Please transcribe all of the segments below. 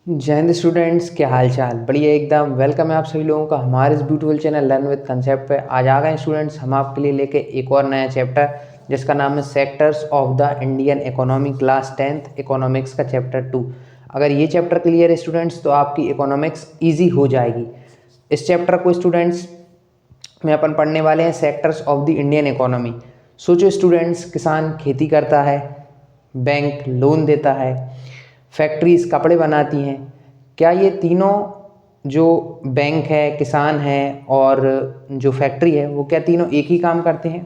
जय हिंद स्टूडेंट्स, क्या हाल चाल। बढ़िया एकदम। वेलकम है आप सभी लोगों का हमारे इस beautiful channel learn with concept पे। आज आ गए स्टूडेंट्स हम आपके लिए लेके एक और नया चैप्टर जिसका नाम है sectors of the Indian economy, class 10th economics का चैप्टर 2। अगर ये चैप्टर क्लियर है स्टूडेंट्स तो आपकी इकोनॉमिक्स ईजी हो जाएगी। इस चैप्टर को स्टूडेंट्स में अपन पढ़ने वाले हैं sectors of the Indian economy. सोचो स्टूडेंट्स, किसान खेती करता है, बैंक लोन देता है, फैक्ट्रीज कपड़े बनाती हैं। क्या ये तीनों जो बैंक है, किसान है और जो फैक्ट्री है, वो क्या तीनों एक ही काम करते हैं?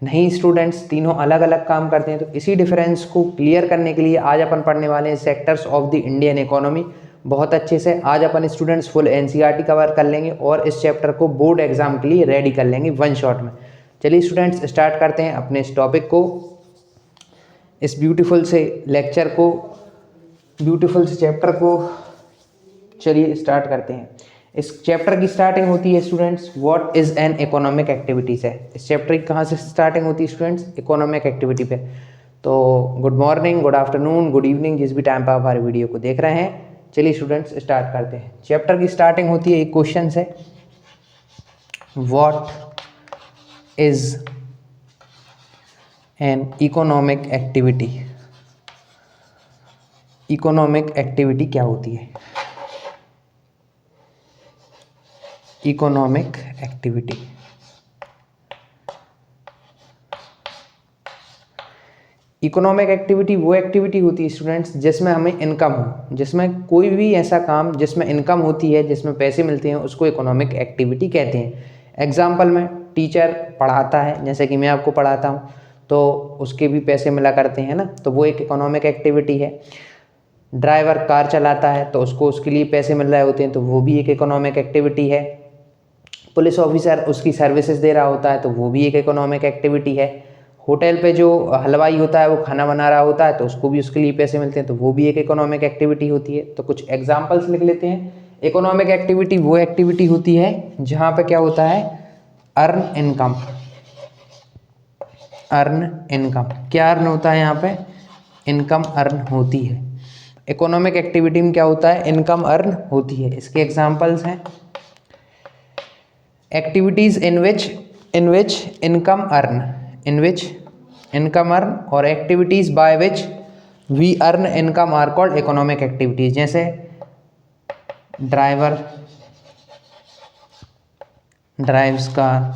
नहीं स्टूडेंट्स, तीनों अलग अलग काम करते हैं। तो इसी डिफरेंस को क्लियर करने के लिए आज अपन पढ़ने वाले हैं sectors of the Indian economy बहुत अच्छे से। आज अपन स्टूडेंट्स फुल एनसीईआरटी कवर कर लेंगे और इस चैप्टर को बोर्ड एग्जाम के लिए रेडी कर लेंगे वन शॉट में। चलिए स्टूडेंट्स स्टार्ट करते हैं अपने इस टॉपिक को, इस ब्यूटीफुल से लेक्चर को, ब्यूटीफुल से चैप्टर को। चलिए स्टार्ट करते हैं। इस चैप्टर की स्टार्टिंग होती है students what is an economic activities है। इस चैप्टर की कहाँ से स्टार्टिंग होती है स्टूडेंट्स? इकोनॉमिक एक्टिविटी पे। तो good morning, good afternoon, good evening, जिस भी टाइम पर आप हमारे वीडियो को देख रहे हैं। चलिए स्टूडेंट्स स्टार्ट करते हैं। चैप्टर की स्टार्टिंग होती है एक क्वेश्चन से, what is an economic activity. Economic activity क्या होती है? इकोनॉमिक एक्टिविटी, इकोनॉमिक एक्टिविटी वो एक्टिविटी होती है स्टूडेंट्स जिसमें हमें इनकम हो, जिसमें कोई भी ऐसा काम जिसमें इनकम होती है, जिसमें पैसे मिलते हैं, उसको इकोनॉमिक एक्टिविटी कहते हैं। एग्जाम्पल में टीचर पढ़ाता है, जैसे कि मैं आपको पढ़ाता हूँ तो उसके भी पैसे मिला करते हैं ना, तो वो एक इकोनॉमिक एक्टिविटी है। ड्राइवर कार चलाता है तो उसको उसके लिए पैसे मिल रहे होते हैं, तो वो भी एक इकोनॉमिक एक्टिविटी है। पुलिस ऑफिसर उसकी सर्विसेज दे रहा होता है तो वो भी एक इकोनॉमिक एक्टिविटी है। होटल पे जो हलवाई होता है वो खाना बना रहा होता है तो उसको भी उसके लिए पैसे मिलते हैं, तो वो भी एक इकोनॉमिक एक्टिविटी होती है। तो कुछ एग्जांपल्स लिख लेते हैं। इकोनॉमिक एक्टिविटी वो एक्टिविटी होती है जहाँ पे क्या होता है? Earn income. अर्न इनकम, क्या अर्न होता है यहाँ पे? इनकम अर्न होती है। इकोनॉमिक एक्टिविटी में क्या होता है? इनकम अर्न होती है। इसके एग्जाम्पल्स हैं activities in which income earn, in which income earn, और activities by which we earn income are called economic activities. जैसे driver drives car,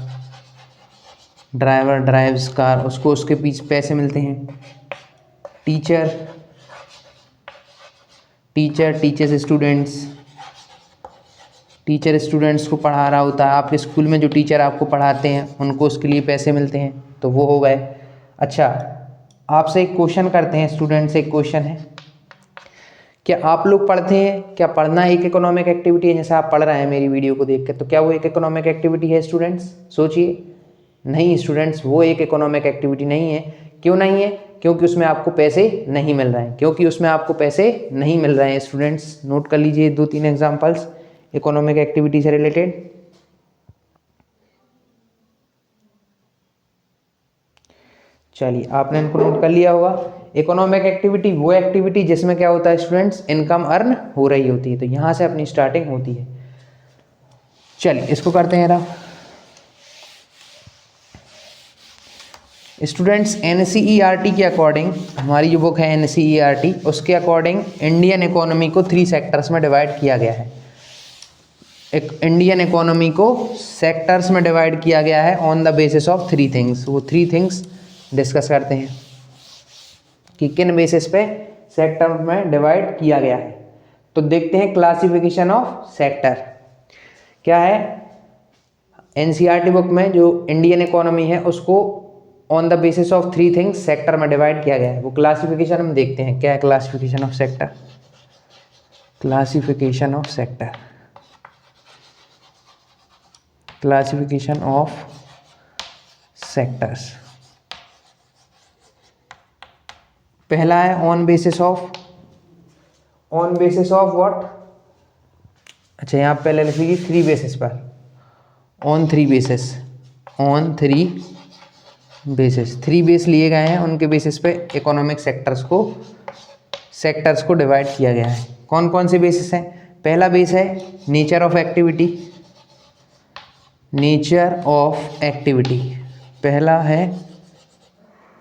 driver drives car, उसको उसके पीछे पैसे मिलते हैं। Teacher teachers students, teacher students को पढ़ा रहा होता है। आपके स्कूल में जो टीचर आपको पढ़ाते हैं उनको उसके लिए पैसे मिलते हैं, तो वो हो गए। अच्छा, आपसे एक क्वेश्चन करते हैं स्टूडेंट से। एक क्वेश्चन है, क्या आप लोग पढ़ते हैं? क्या पढ़ना एक इकोनॉमिक एक्टिविटी है? जैसे आप पढ़ रहे हैं मेरी वीडियो को देख कर, तो क्या वो एक इकोनॉमिक एक्टिविटी है स्टूडेंट्स? सोचिए। नहीं स्टूडेंट्स, वो एक इकोनॉमिक एक्टिविटी नहीं है। क्यों नहीं है? क्योंकि उसमें आपको पैसे नहीं मिल रहे हैं। क्योंकि उसमें आपको पैसे नहीं मिल रहे हैं स्टूडेंट्स। नोट कर लीजिए 2-3 एग्जाम्पल्स इकोनॉमिक एक्टिविटी से रिलेटेड। चलिए, आपने इनको नोट कर लिया होगा। इकोनॉमिक एक्टिविटी वो एक्टिविटी जिसमें क्या होता है स्टूडेंट्स? इनकम अर्न हो रही होती है। तो यहां से अपनी स्टार्टिंग होती है। चलिए इसको करते हैं रहा स्टूडेंट्स। एनसीईआरटी के अकॉर्डिंग, हमारी जो बुक है एनसीईआरटी, उसके अकॉर्डिंग इंडियन इकोनॉमी को 3 सेक्टर्स में डिवाइड किया गया है। एक इंडियन इकोनॉमी को सेक्टर्स में डिवाइड किया गया है on the basis of 3 things. वो 3 थिंग्स डिस्कस करते हैं कि किन बेसिस पे सेक्टर में डिवाइड किया गया है। तो देखते हैं क्लासिफिकेशन ऑफ सेक्टर क्या है। एनसीईआरटी बुक में जो इंडियन इकोनॉमी है उसको on the basis of 3 things sector में डिवाइड किया गया है। वो क्लासिफिकेशन हम देखते हैं क्या है। Classification of sector, classification of sector, classification of sectors. पहला है on basis of, on basis of what? अच्छा, यहाँ पहले लिख लीजिए 3 बेसिस पर, on 3 basis, on 3 basis. 3 base लिए गए हैं, उनके बेसिस पे इकोनॉमिक सेक्टर्स को डिवाइड किया गया है। कौन कौन से बेसिस हैं? पहला बेस है nature of activity, nature of activity, पहला है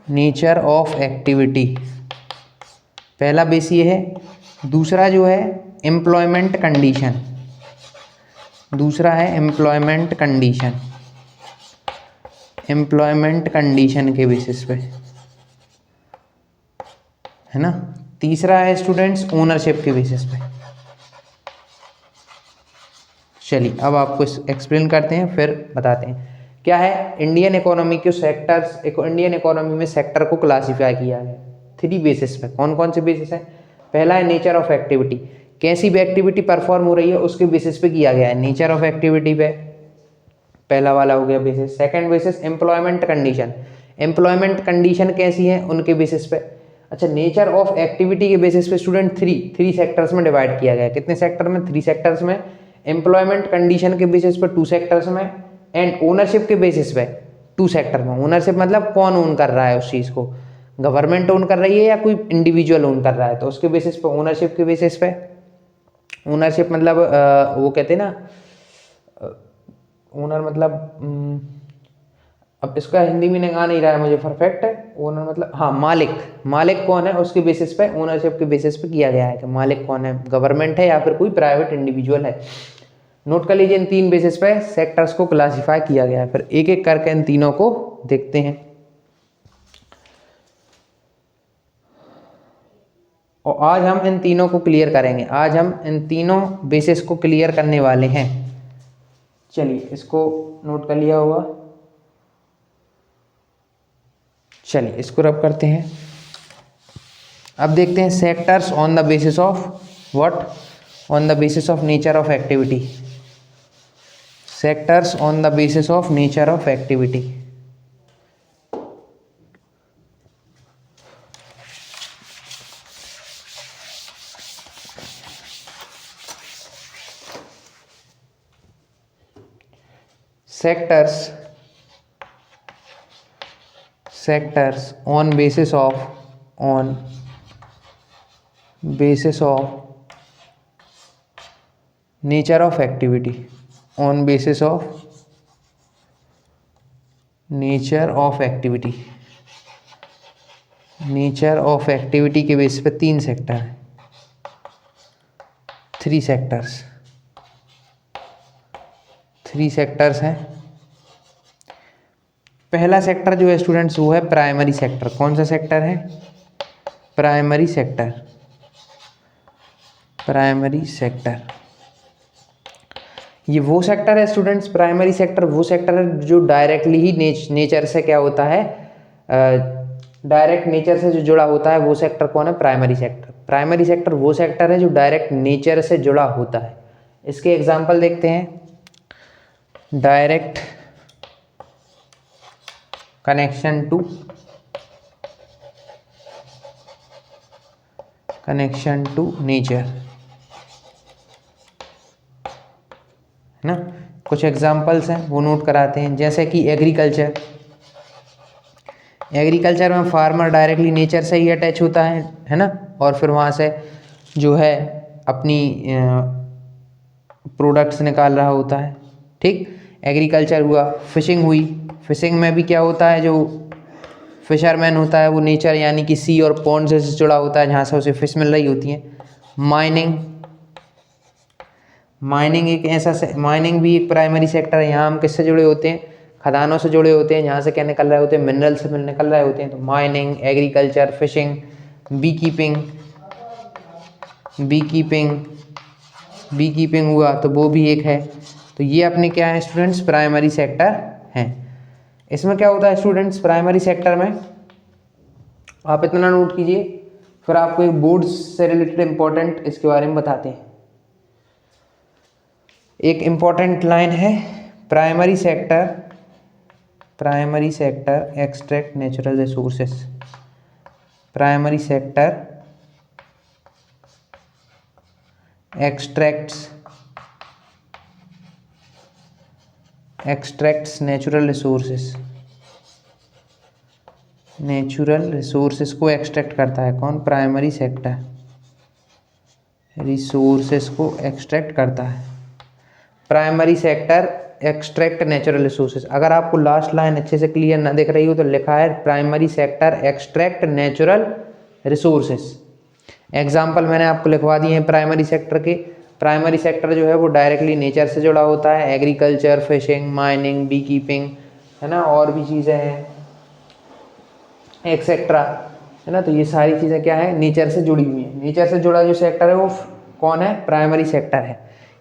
नेचर ऑफ एक्टिविटी, पहला बेस ये है। दूसरा जो है एम्प्लॉयमेंट कंडीशन, दूसरा है एम्प्लॉयमेंट कंडीशन, एम्प्लॉयमेंट कंडीशन के बेसिस पे, है ना। तीसरा है स्टूडेंट्स ओनरशिप के बेसिस पे। चलिए अब आपको एक्सप्लेन करते हैं फिर बताते हैं क्या है। इंडियन इकोनॉमी के सेक्टर्स, इंडियन इकोनॉमी में सेक्टर को क्लासीफाई किया है 3 बेसिस पे। कौन कौन से बेसिस है? पहला है नेचर ऑफ एक्टिविटी, कैसी भी एक्टिविटी परफॉर्म हो रही है उसके बेसिस पे किया गया है, नेचर ऑफ एक्टिविटी पे पहला वाला हो गया basis. Second basis employment condition, employment condition कैसी है उनके बेसिस पे। अच्छा, नेचर ऑफ एक्टिविटी के बेसिस पे स्टूडेंट थ्री सेक्टर्स में डिवाइड किया गया है। कितने सेक्टर में? 3 सेक्टर्स में। एम्प्लॉयमेंट कंडीशन के बेसिस पे 2 सेक्टर्स में, एंड ओनरशिप के बेसिस पे 2 सेक्टर में। ओनरशिप मतलब कौन ओन कर रहा है उस चीज़ को, गवर्नमेंट ओन कर रही है या कोई इंडिविजुअल ओन कर रहा है, तो उसके बेसिस पे ओनरशिप के बेसिस पे। ओनरशिप मतलब वो कहते हैं ना, ओनर मतलब अब इसका हिंदी मीनिंग आ नहीं रहा है मुझे परफेक्ट। ओनर मतलब हाँ मालिक, मालिक कौन है उसके बेसिस पे, ओनरशिप के बेसिस पे किया गया है कि मालिक कौन है, गवर्नमेंट है या फिर कोई प्राइवेट इंडिविजुअल है। नोट कर लीजिए इन 3 बेसिस पे सेक्टर्स को क्लासिफाई किया गया है। फिर एक एक करके इन तीनों को देखते हैं और आज हम इन तीनों को क्लियर करेंगे। आज हम इन तीनों बेसिस को क्लियर करने वाले हैं। चलिए इसको नोट कर लिया होगा, चलिए इसको रब करते हैं। अब देखते हैं sectors on the basis of what, on the basis of nature of activity, sectors on the basis of nature of activity. sectors on basis of nature of activity, on basis of nature of activity, nature of activity के base पे 3 sector हैं, 3 sectors हैं। पहला sector जो है students वो है primary sector. कौन सा सेक्टर है? Primary sector, primary sector. ये वो सेक्टर है स्टूडेंट्स, प्राइमरी सेक्टर वो सेक्टर है जो डायरेक्टली ही नेचर से क्या होता है, डायरेक्ट नेचर से जो जुड़ा होता है। वो सेक्टर कौन है? Primary sector. प्राइमरी सेक्टर वो सेक्टर है जो डायरेक्ट नेचर से जुड़ा होता है। इसके एग्जांपल देखते हैं। डायरेक्ट कनेक्शन टू नेचर, है ना। कुछ एग्जांपल्स हैं वो नोट कराते हैं, जैसे कि एग्रीकल्चर। एग्रीकल्चर में फार्मर डायरेक्टली नेचर से ही अटैच होता है ना, और फिर वहाँ से जो है अपनी प्रोडक्ट्स निकाल रहा होता है। ठीक, एग्रीकल्चर हुआ। फिशिंग हुई, फिशिंग में भी क्या होता है, जो फिशरमैन होता है वो नेचर यानी कि सी और पॉन्ड से जुड़ा होता है, जहाँ से उसे फिश मिल रही होती है। माइनिंग एक ऐसा माइनिंग भी एक प्राइमरी सेक्टर है। यहाँ हम किससे जुड़े होते हैं? खदानों से जुड़े होते हैं, जहाँ से क्या निकल रहे होते हैं? मिनरल से निकल रहे होते हैं। तो mining, agriculture, fishing, beekeeping हुआ तो वो भी एक है। तो ये अपने क्या है स्टूडेंट्स? प्राइमरी सेक्टर हैं। इसमें क्या होता है स्टूडेंट्स? प्राइमरी सेक्टर में आप इतना नोट कीजिए, फिर आपको एक बोर्ड से रिलेटेड इंपॉर्टेंट इसके बारे में बताते हैं। एक इंपॉर्टेंट लाइन है, primary sector extract natural resources. Primary sector extracts natural resources को एक्सट्रैक्ट करता है। कौन? प्राइमरी सेक्टर रिसोर्सेस को एक्सट्रैक्ट करता है। Primary sector extract natural resources. अगर आपको लास्ट लाइन अच्छे से क्लियर ना दिख रही हो तो लिखा है primary sector extract natural resources. Example मैंने आपको लिखवा दिए हैं प्राइमरी सेक्टर के। प्राइमरी सेक्टर जो है वो डायरेक्टली नेचर से जुड़ा होता है, agriculture, fishing, mining, beekeeping, है ना, और भी चीज़ें हैं एक्सेट्रा, है ना। तो ये सारी चीज़ें क्या है, नेचर से जुड़ी हुई हैं। नेचर से जुड़ा जो सेक्टर है वो कौन है, प्राइमरी सेक्टर है।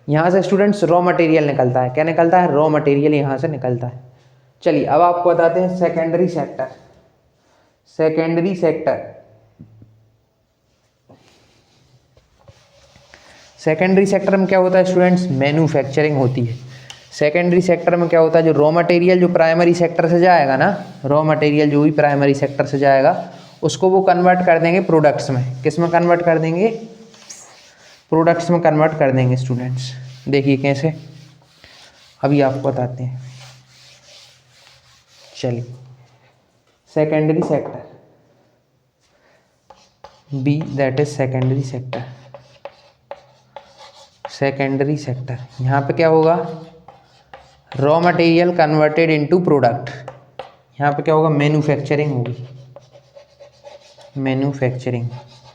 यहाँ से स्टूडेंट्स रॉ मटेरियल निकलता है। क्या निकलता है, रॉ मटेरियल यहाँ से निकलता है। चलिए अब आपको बताते हैं secondary sector. Secondary sector, secondary sector में क्या होता है स्टूडेंट्स, मैन्युफैक्चरिंग होती है। सेकेंडरी सेक्टर में क्या होता है, जो रॉ मटेरियल जो प्राइमरी सेक्टर से जाएगा ना, रॉ मटेरियल जो भी प्राइमरी सेक्टर से जाएगा उसको वो कन्वर्ट कर देंगे प्रोडक्ट्स में। किस में कन्वर्ट कर देंगे, प्रोडक्ट्स में कन्वर्ट कर देंगे स्टूडेंट्स। देखिए कैसे, अभी आपको बताते हैं। चलिए secondary sector, B that is secondary sector. Secondary sector यहाँ पे क्या होगा, raw material converted into product. यहाँ पे क्या होगा, मैन्युफैक्चरिंग होगी। Manufacturing,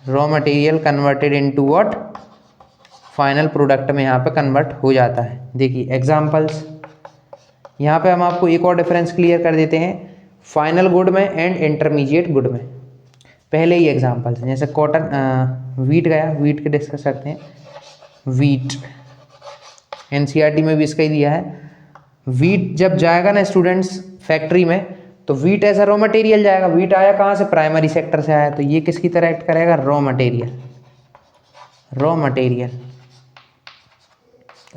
raw material converted into what, final product में यहाँ पे कन्वर्ट हो जाता है। देखिए एग्जांपल्स, यहाँ पे हम आपको एक और डिफरेंस क्लियर कर देते हैं फाइनल गुड में एंड इंटरमीडिएट गुड में। पहले ही एग्जांपल्स, जैसे कॉटन, वीट गया, वीट के डिस्कस करते हैं। वीट एनसीईआरटी में भी इसका ही दिया है। वीट जब जाएगा ना स्टूडेंट्स फैक्ट्री में, तो wheat as a raw material जाएगा। वीट आया कहाँ से, प्राइमरी सेक्टर से आया, तो ये किसकी तरह एक्ट करेगा, raw material. Raw material,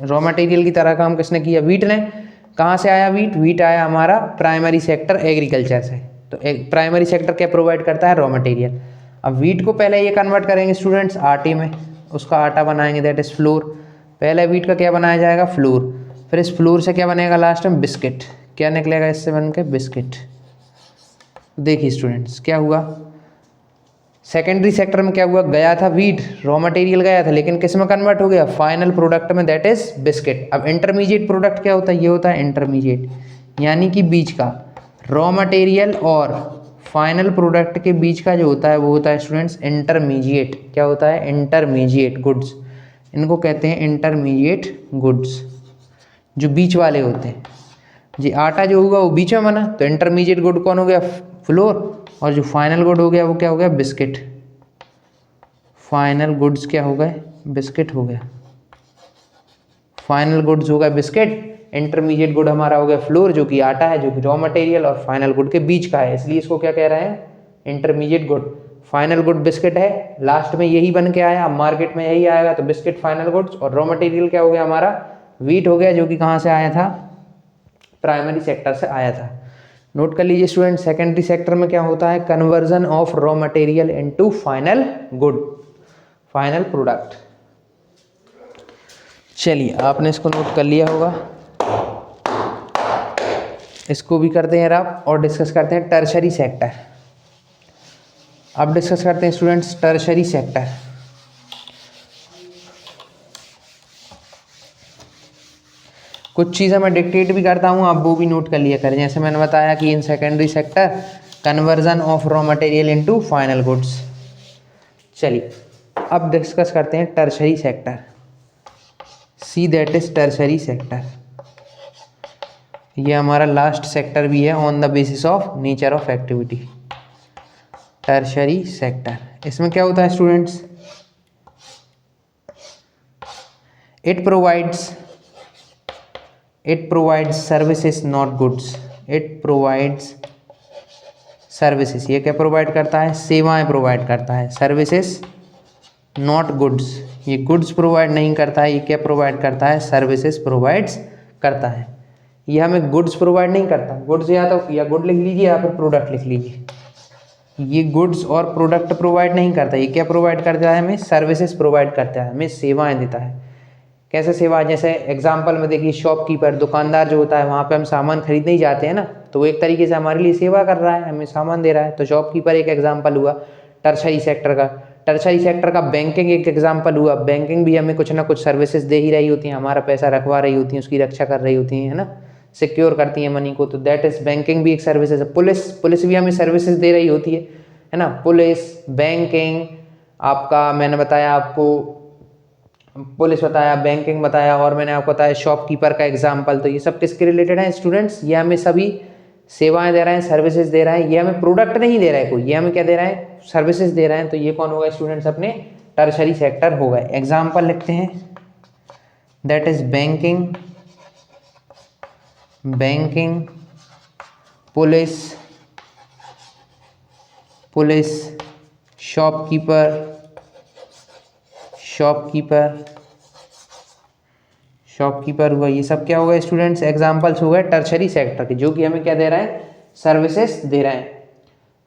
raw material की तरह काम किसने किया, वीट ने। कहाँ से आया वीट, वीट आया हमारा प्राइमरी सेक्टर एग्रीकल्चर से। तो प्राइमरी सेक्टर क्या प्रोवाइड करता है, रॉ मटेरियल। अब वीट को पहले ये कन्वर्ट करेंगे स्टूडेंट्स आटे में, उसका आटा बनाएंगे, दैट इज फ्लोर। पहले वीट का क्या बनाया जाएगा, फ्लोर। फिर इस फ्लोर से क्या बनेगा लास्ट में, बिस्किट। क्या निकलेगा इससे बन के, बिस्किट। देखिए स्टूडेंट्स क्या हुआ, सेकेंडरी सेक्टर में क्या हुआ, गया था वीट, रॉ मटेरियल गया था, लेकिन किस में कन्वर्ट हो गया, फाइनल प्रोडक्ट में, दैट इज बिस्किट। अब इंटरमीडिएट प्रोडक्ट क्या होता है, ये होता है इंटरमीडिएट, यानी कि बीच का, रॉ मटेरियल और फाइनल प्रोडक्ट के बीच का जो होता है वो होता है स्टूडेंट्स इंटरमीडिएट। क्या होता है, इंटरमीडिएट गुड्स। इनको कहते हैं इंटरमीडिएट गुड्स, जो बीच वाले होते हैं। जी आटा जो होगा वो बीच में बना, तो इंटरमीडिएट गुड कौन हो गया, फ्लोर। और जो फाइनल गुड हो गया वो क्या हो गया, बिस्किट। फाइनल गुड्स क्या हो गए, बिस्किट हो गया। फाइनल गुड्स हो गया बिस्किट, इंटरमीडिएट गुड हमारा हो गया फ्लोर, जो कि आटा है, जो कि रॉ मटेरियल और फाइनल गुड के बीच का है, इसलिए इसको क्या कह रहे हैं, intermediate good. Final good biscuit है, लास्ट में यही बन के आया, मार्केट में यही आएगा, तो बिस्किट फाइनल गुड्स। और रॉ मटेरियल क्या हो गया हमारा, वीट हो गया, जो कि कहाँ से आया था, प्राइमरी सेक्टर से आया था। नोट कर लीजिए स्टूडेंट, सेकेंडरी सेक्टर में क्या होता है, conversion of raw material into final good, final product. चलिए आपने इसको नोट कर लिया होगा, इसको भी करते हैं आप और डिस्कस करते हैं टर्शरी सेक्टर। अब डिस्कस करते हैं स्टूडेंट्स टर्शरी सेक्टर। कुछ चीज़ें मैं डिक्टेट भी करता हूँ, आप वो भी नोट कर लिया करें। जैसे मैंने बताया कि in secondary sector conversion of raw material into final goods. चलिए अब डिस्कस करते हैं tertiary sector. See that is tertiary sector. ये हमारा लास्ट सेक्टर भी है on the basis of nature of activity. Tertiary sector, इसमें क्या होता है students, it provides services not goods. It provides services, ये क्या प्रोवाइड करता है, सेवाएं प्रोवाइड करता है। सर्विसेज नॉट गुड्स, ये गुड्स प्रोवाइड नहीं करता है, ये क्या प्रोवाइड करता है, सर्विसेज प्रोवाइड्स करता है। ये हमें गुड्स प्रोवाइड नहीं करता, गुड्स या तो या गुड लिख लीजिए या फिर प्रोडक्ट लिख लीजिए। ये गुड्स और प्रोडक्ट प्रोवाइड नहीं करता, ये क्या प्रोवाइड करता है, हमें सर्विसेज प्रोवाइड करता है, हमें सेवाएं देता है। कैसे सेवा, जैसे एग्जांपल में देखिए शॉपकीपर, दुकानदार जो होता है, वहाँ पे हम सामान खरीदने ही जाते हैं ना, तो वो एक तरीके से हमारे लिए सेवा कर रहा है, हमें सामान दे रहा है, तो शॉपकीपर एक एग्जांपल हुआ टर्शरी सेक्टर का। टर्शरी सेक्टर का बैंकिंग एक एग्जांपल हुआ। बैंकिंग भी हमें कुछ ना कुछ सर्विसेज दे ही रही होती हैं, हमारा पैसा रखवा रही होती हैं, उसकी रक्षा कर रही होती हैं, है ना, सिक्योर करती हैं मनी को, तो दैट इज बैंकिंग भी एक सर्विसेज है। पुलिस भी हमें सर्विसेज दे रही होती है ना। पुलिस, बैंकिंग, आपका मैंने बताया आपको पुलिस बताया, बैंकिंग बताया, और मैंने आपको बताया शॉपकीपर का एग्जाम्पल। तो ये सब किसके रिलेटेड है स्टूडेंट्स? ये हमें सभी सेवाएं दे रहे हैं, सर्विसेज दे रहे हैं। ये हमें प्रोडक्ट नहीं दे रहा है कोई, ये हमें क्या दे रहा है? सर्विसेज दे रहे हैं। तो ये कौन होगा स्टूडेंट्स? अपने टर्शरी सेक्टर होगा। एग्जाम्पल लिखते हैं, that is banking, police, shopkeeper हुआ। ये सब क्या होगा स्टूडेंट्स? एग्जाम्पल्स हो गए टर्शरी सेक्टर के, जो कि हमें क्या दे रहा है? सर्विसेज दे रहे हैं।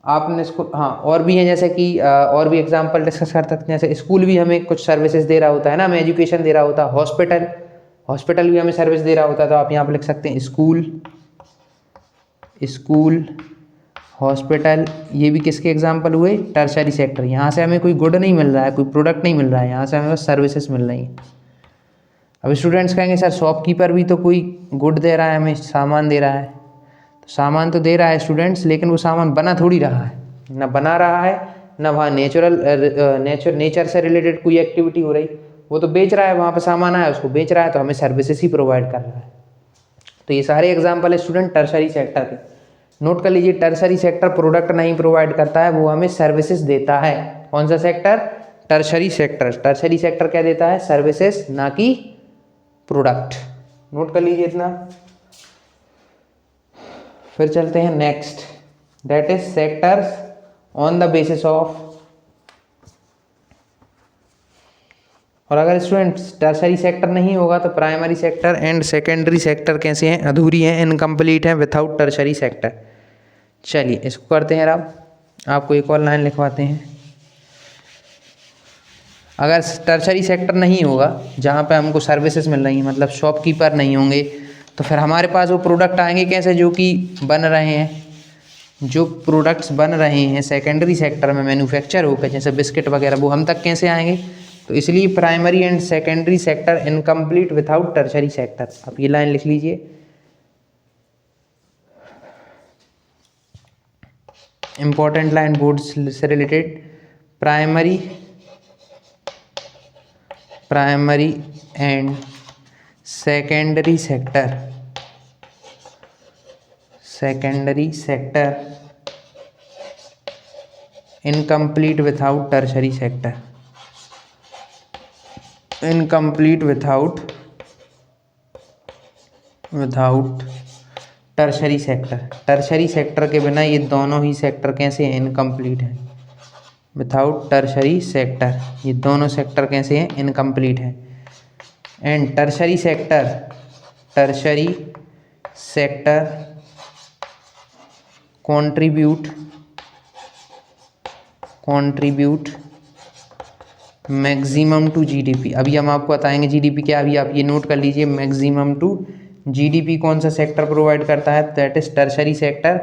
आपने इसको, हाँ, और भी हैं, जैसे कि और भी एग्जाम्पल डिस्कस कर सकते हैं। जैसे स्कूल भी हमें कुछ सर्विसेज दे रहा होता है ना, हमें एजुकेशन दे रहा होता है। हॉस्पिटल भी हमें सर्विस दे रहा होता है। तो आप यहाँ पर लिख सकते हैं स्कूल, हॉस्पिटल, ये भी किसके एग्जाम्पल हुए? Tertiary sector. यहाँ से हमें कोई गुड नहीं मिल रहा है, कोई प्रोडक्ट नहीं मिल रहा है, यहाँ से हमें बस सर्विसेज मिल रही हैं। अब स्टूडेंट्स कहेंगे सर शॉपकीपर भी तो कोई गुड दे रहा है, हमें सामान दे रहा है। तो सामान तो दे रहा है स्टूडेंट्स, लेकिन वो सामान बना थोड़ी रहा है, ना बना रहा है, ना वहाँ नेचर से रिलेटेड कोई एक्टिविटी हो रही। वो तो बेच रहा है, वहाँ पे सामान आया उसको बेच रहा है, तो हमें सर्विसेज ही प्रोवाइड कर रहा है। तो ये सारे एग्जाम्पल है स्टूडेंट टर्शरी सेक्टर के। नोट कर लीजिए, टर्शरी सेक्टर प्रोडक्ट नहीं प्रोवाइड करता है, वो हमें सर्विसेज देता है। कौन सा sector? Tertiary sector. Tertiary sector क्या देता है? सर्विसेज, ना कि प्रोडक्ट। नोट कर लीजिए इतना। फिर चलते हैं next, that is sectors on the basis of. और अगर स्टूडेंट्स टर्शरी सेक्टर नहीं होगा तो primary sector and secondary sector कैसे हैं? अधूरी हैं, इनकम्प्लीट हैं विथआउट टर्शरी सेक्टर। चलिए इसको करते हैं। अब आपको एक और लाइन लिखवाते हैं। अगर टर्शरी सेक्टर नहीं होगा, जहाँ पे हमको सर्विसेज मिल रही हैं, मतलब शॉपकीपर नहीं होंगे, तो फिर हमारे पास वो प्रोडक्ट आएंगे कैसे जो कि बन रहे हैं? जो प्रोडक्ट्स बन रहे हैं सेकेंडरी सेक्टर में मैन्युफैक्चर होकर, जैसे बिस्किट वगैरह, वो हम तक कैसे आएंगे? तो इसलिए primary and secondary sector incomplete without tertiary sector. आप ये लाइन लिख लीजिए, इंपॉर्टेंट लाइन बोर्ड से related. Primary and secondary sector incomplete without tertiary sector. Incomplete without tertiary sector. Tertiary sector के बिना ये दोनों ही सेक्टर कैसे हैं? इनकम्प्लीट हैं। विथआउट टर्शरी सेक्टर ये दोनों सेक्टर कैसे हैं? इनकम्प्लीट हैं। And tertiary sector contribute maximum to GDP. अभी हम आपको बताएंगे जीडीपी क्या। अभी आप ये नोट कर लीजिए, मैक्सिमम टू जीडीपी कौन सा सेक्टर प्रोवाइड करता है? दैट इज टर्शरी सेक्टर,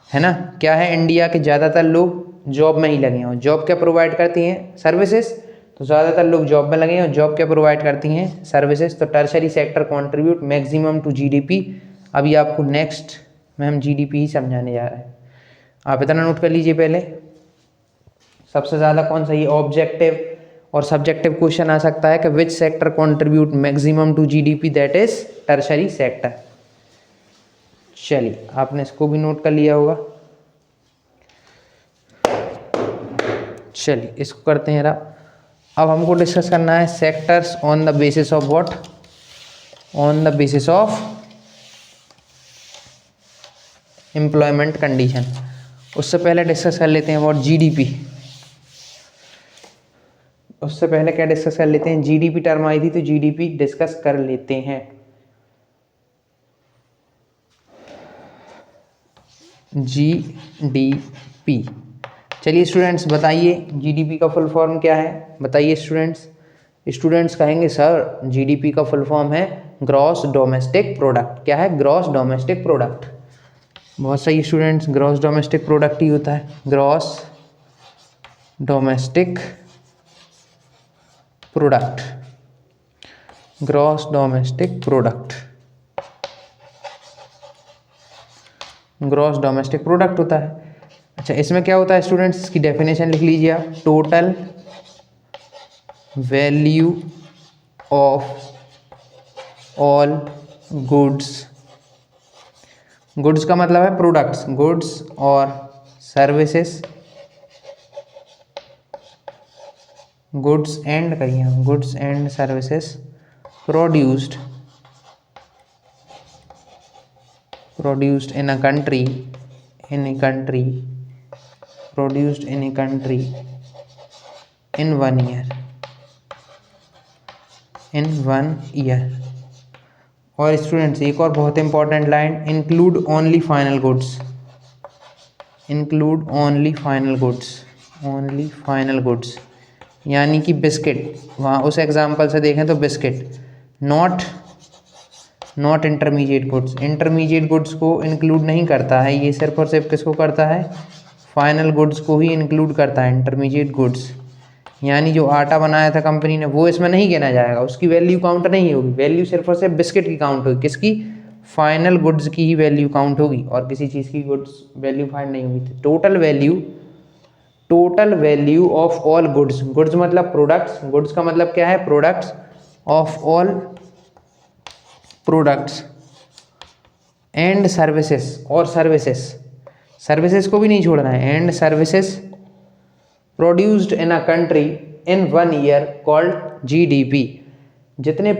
है ना। क्या है? इंडिया के ज़्यादातर लोग जॉब में ही लगे हैं, और जॉब क्या प्रोवाइड करती हैं? सर्विसेज। तो ज़्यादातर लोग जॉब में लगे हैं और जॉब क्या प्रोवाइड करती हैं? सर्विसेज। तो tertiary sector contribute maximum to GDP. अभी आपको नेक्स्ट में हम जीडीपी ही समझाने जा रहे हैं, आप इतना नोट कर लीजिए पहले। सबसे ज़्यादा कौन सा ये ऑब्जेक्टिव और सब्जेक्टिव क्वेश्चन आ सकता है कि which sector contribute maximum to GDP? That is tertiary sector. चलिए आपने इसको भी नोट कर लिया होगा। चलिए इसको करते हैं। अब हमको डिस्कस करना है sectors on the basis of what? On the basis of employment condition. उससे पहले डिस्कस कर लेते हैं व्हाट? जीडीपी। उससे पहले क्या डिस्कस कर लेते हैं? जीडीपी टर्म आई थी तो जीडीपी डिस्कस कर लेते हैं। जीडीपी। चलिए स्टूडेंट्स बताइए जीडीपी का फुल फॉर्म क्या है? बताइए स्टूडेंट्स कहेंगे सर जीडीपी का फुल फॉर्म है ग्रॉस डोमेस्टिक प्रोडक्ट। क्या है? Gross domestic product. बहुत सही स्टूडेंट्स, ग्रॉस डोमेस्टिक प्रोडक्ट ही होता है, gross domestic product, gross domestic product, gross domestic product होता है। अच्छा, इसमें क्या होता है स्टूडेंट्स, इसकी डेफिनेशन लिख लीजिए आप। Total value of all goods, goods का मतलब है प्रोडक्ट्स, गुड्स और सर्विसेज, गुड्स एंड करिए, goods and services produced in a country, produced in a country in 1 year, और स्टूडेंट्स एक और बहुत important line, include only final goods, include only final goods, यानी कि बिस्किट, वहाँ उस एग्जाम्पल से देखें तो biscuit, not intermediate goods, intermediate goods को इंक्लूड नहीं करता है, ये सिर्फ और सिर्फ किसको करता है, फाइनल गुड्स को ही इंक्लूड करता है, इंटरमीडिएट गुड्स। यानी जो आटा बनाया था कंपनी ने वो इसमें नहीं गिना जाएगा, उसकी वैल्यू काउंट नहीं होगी, वैल्यू सिर्फ और सिर्फ बिस्किट की काउंट होगी, किसकी, फाइनल गुड्स की ही वैल्यू काउंट होगी, और किसी चीज़ की गुड्स वैल्यू फाइंड नहीं होगी। Total value of all goods, goods मतलब प्रोडक्ट्स, गुड्स का मतलब क्या है, products, of all products and services, और सर्विसेज को भी नहीं छोड़ना है, and services produced in a country in 1 year called GDP. जितने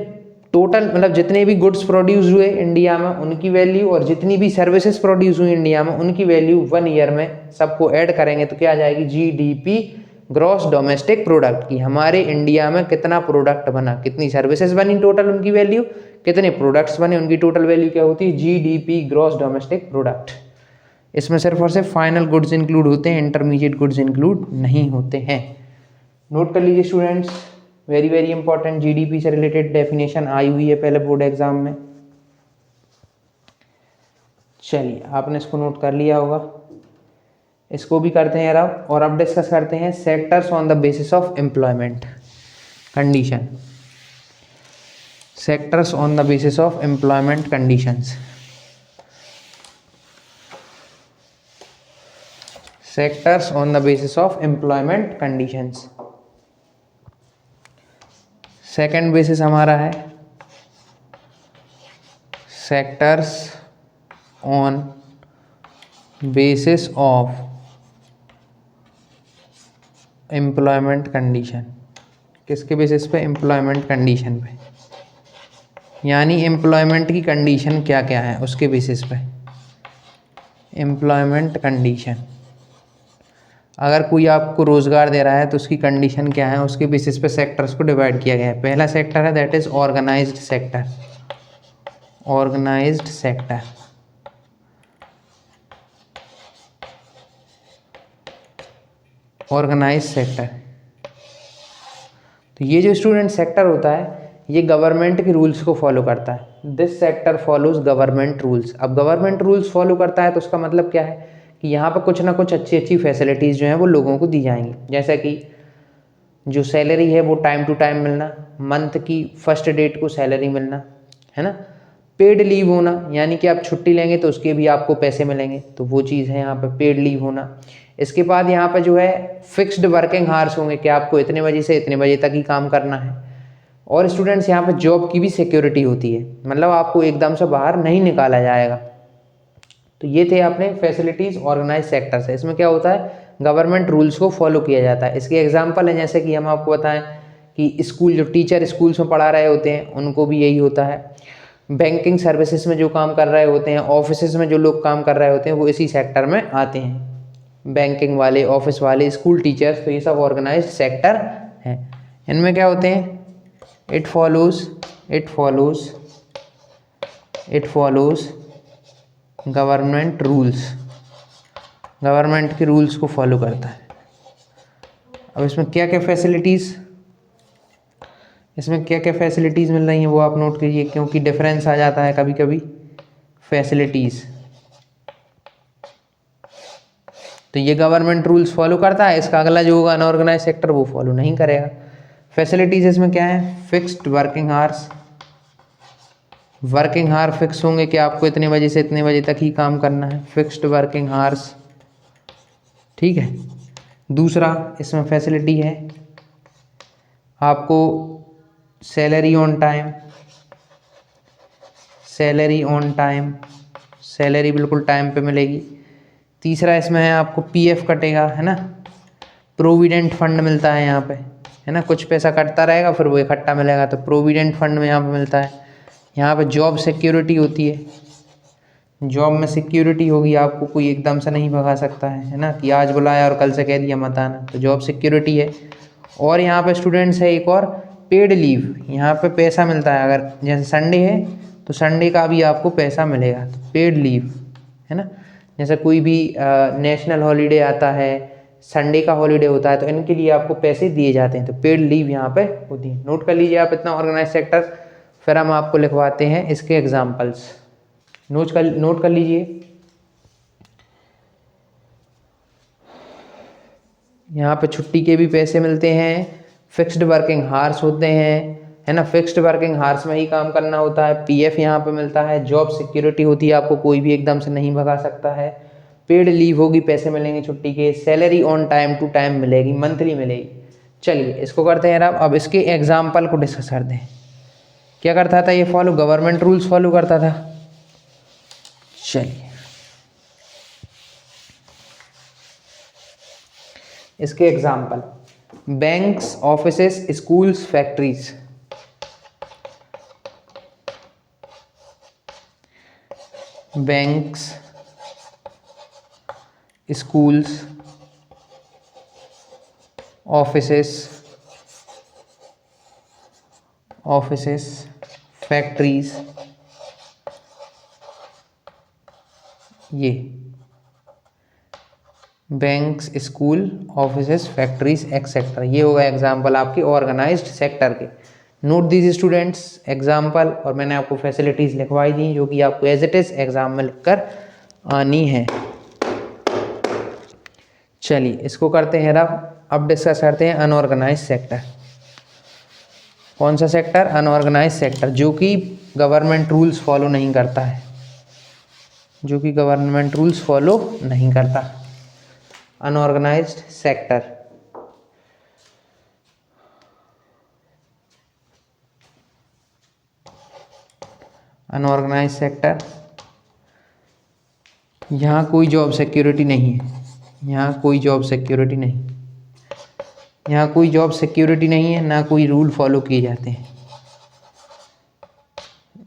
टोटल मतलब जितने भी गुड्स प्रोड्यूस हुए इंडिया में उनकी वैल्यू, और जितनी भी सर्विसेज प्रोड्यूस हुई इंडिया में उनकी वैल्यू 1 ईयर में सबको ऐड करेंगे तो क्या आ जाएगी, जीडीपी, ग्रॉस डोमेस्टिक प्रोडक्ट, की हमारे इंडिया में कितना प्रोडक्ट बना, कितनी सर्विसेज बनी टोटल उनकी वैल्यू, कितने प्रोडक्ट्स बने उनकी टोटल वैल्यू क्या होती है, जीडीपी, ग्रॉस डोमेस्टिक प्रोडक्ट। इसमें सिर्फ और सिर्फ फाइनल गुड्स इंक्लूड होते हैं, इंटरमीडिएट गुड्स इंक्लूड नहीं होते हैं। नोट कर लीजिए students, very very important, GDP से रिलेटेड डेफिनेशन आई हुई है पहले बोर्ड एग्जाम में। चलिए आपने इसको नोट कर लिया होगा, इसको भी करते हैं अब, और अब डिस्कस करते हैं sectors on the basis of employment condition, sectors on the basis of employment conditions. Sectors on the basis of employment conditions. Second basis हमारा है sectors on basis of employment condition. किसके बेसिस पे, employment condition पे, यानी employment की condition क्या क्या है उसके बेसिस पे। एम्प्लॉयमेंट कंडीशन, अगर कोई आपको रोज़गार दे रहा है तो उसकी कंडीशन क्या है, उसके बेसिस पे सेक्टर्स को डिवाइड किया गया है। पहला सेक्टर है that is organised sector, organised sector, organised sector. तो ये जो स्टूडेंट सेक्टर होता है ये गवर्नमेंट के रूल्स को फॉलो करता है। This sector follows government rules. अब गवर्नमेंट रूल्स फॉलो करता है तो उसका मतलब क्या है कि यहाँ पर कुछ ना कुछ अच्छी अच्छी फैसिलिटीज़ जो हैं वो लोगों को दी जाएंगी, जैसा कि जो सैलरी है वो टाइम टू टाइम मिलना, मंथ की फर्स्ट डेट को सैलरी मिलना, है ना, पेड लीव होना, यानी कि आप छुट्टी लेंगे तो उसके भी आपको पैसे मिलेंगे, तो वो चीज़ है यहाँ पर पेड लीव होना। इसके बाद यहाँ पर जो है फिक्स्ड वर्किंग आवर्स होंगे कि आपको इतने बजे से इतने बजे तक ही काम करना है। और स्टूडेंट्स यहाँ पर जॉब की भी सिक्योरिटी होती है, मतलब आपको एकदम से बाहर नहीं निकाला जाएगा। तो ये थे अपने फैसिलिटीज़ ऑर्गेनाइज सेक्टर से। इसमें क्या होता है, गवर्नमेंट रूल्स को फॉलो किया जाता है। इसके एग्जांपल हैं जैसे कि हम आपको बताएं कि स्कूल, जो टीचर स्कूल्स में पढ़ा रहे होते हैं उनको भी यही होता है। बैंकिंग सर्विसेज में जो काम कर रहे होते हैं, ऑफिस में जो लोग काम कर रहे होते हैं वो इसी सेक्टर में आते हैं। बैंकिंग वाले, ऑफिस वाले, स्कूल टीचर्स, तो ये सब ऑर्गेनाइज सेक्टर हैं। इनमें क्या होते हैं, it follows government rules, government के रूल्स को फॉलो करता है। अब इसमें क्या क्या फैसिलिटीज़, इसमें क्या क्या फैसिलिटीज़ मिल रही हैं वो आप नोट कीजिए, क्योंकि डिफरेंस आ जाता है कभी कभी फैसिलिटीज़। तो ये गवर्नमेंट रूल्स फॉलो करता है, इसका अगला जो होगा अनऑर्गेनाइज सेक्टर वो फॉलो नहीं करेगा। फैसिलिटीज इसमें क्या है, fixed working hours, working hour fix होंगे कि आपको इतने बजे से इतने बजे तक ही काम करना है, फिक्स्ड वर्किंग आवर्स, ठीक है। दूसरा इसमें फैसिलिटी है आपको salary on time, salary on time, salary बिल्कुल टाइम पे मिलेगी। तीसरा इसमें है आपको पीएफ कटेगा, है ना, प्रोविडेंट फंड मिलता है यहाँ पे, है ना, कुछ पैसा कटता रहेगा फिर वो इकट्ठा मिलेगा, तो प्रोविडेंट फंड में यहाँ पे मिलता है। यहाँ पे जॉब सिक्योरिटी होती है, जॉब में सिक्योरिटी होगी, आपको कोई एकदम से नहीं भगा सकता है ना, कि आज बुलाया और कल से कह दिया मत आना, तो जॉब सिक्योरिटी है। और यहाँ पे स्टूडेंट्स है एक और पेड लीव, यहाँ पे पैसा मिलता है, अगर जैसे संडे है तो संडे का भी आपको पैसा मिलेगा, तो पेड लीव, है ना। जैसे कोई भी नेशनल हॉलीडे आता है, संडे का हॉलीडे होता है, तो इनके लिए आपको पैसे दिए जाते हैं, तो पेड लीव यहाँ पे होती है। नोट कर लीजिए आप इतना ऑर्गेनाइज सेक्टर, फिर हम आपको लिखवाते हैं इसके एग्जाम्पल्स, नोट कर लीजिए। यहाँ पे छुट्टी के भी पैसे मिलते हैं, फिक्स्ड वर्किंग हार्स होते हैं, है ना, फिक्स्ड वर्किंग हार्स में ही काम करना होता है, पीएफ यहाँ पे मिलता है, जॉब सिक्योरिटी होती है, आपको कोई भी एकदम से नहीं भगा सकता है, पेड लीव होगी, पैसे मिलेंगे छुट्टी के, salary on time to time मिलेगी, मंथली मिलेगी। चलिए इसको करते हैं अब इसके एग्जाम्पल को डिस्कस करते हैं। क्या करता था ये फॉलो, गवर्नमेंट रूल्स फॉलो करता था। चलिए इसके example, banks, offices, schools, factories. Banks, schools, offices, factories, ये banks, school, offices, factories etcetera, ये होगा एग्जाम्पल आपके ऑर्गेनाइज्ड सेक्टर के। नोट दीजिए स्टूडेंट्स एग्जाम्पल, और मैंने आपको फैसिलिटीज़ लिखवाई दी जो कि आपको एज इट इज़ एग्जाम में लिखकर आनी है। चलिए इसको करते हैं अब डिस्कस करते हैं अनऑर्गेनाइज सेक्टर। कौन सा सेक्टर, अनऑर्गेनाइज सेक्टर, जो कि गवर्नमेंट रूल्स फॉलो नहीं करता है, जो कि गवर्नमेंट रूल्स फॉलो नहीं करता, अनऑर्गेनाइज्ड सेक्टर। अनऑर्गेनाइज्ड सेक्टर, यहाँ कोई जॉब सिक्योरिटी नहीं है, यहाँ कोई जॉब सिक्योरिटी नहीं, यहाँ कोई जॉब सिक्योरिटी नहीं है, ना कोई रूल फॉलो किए जाते हैं,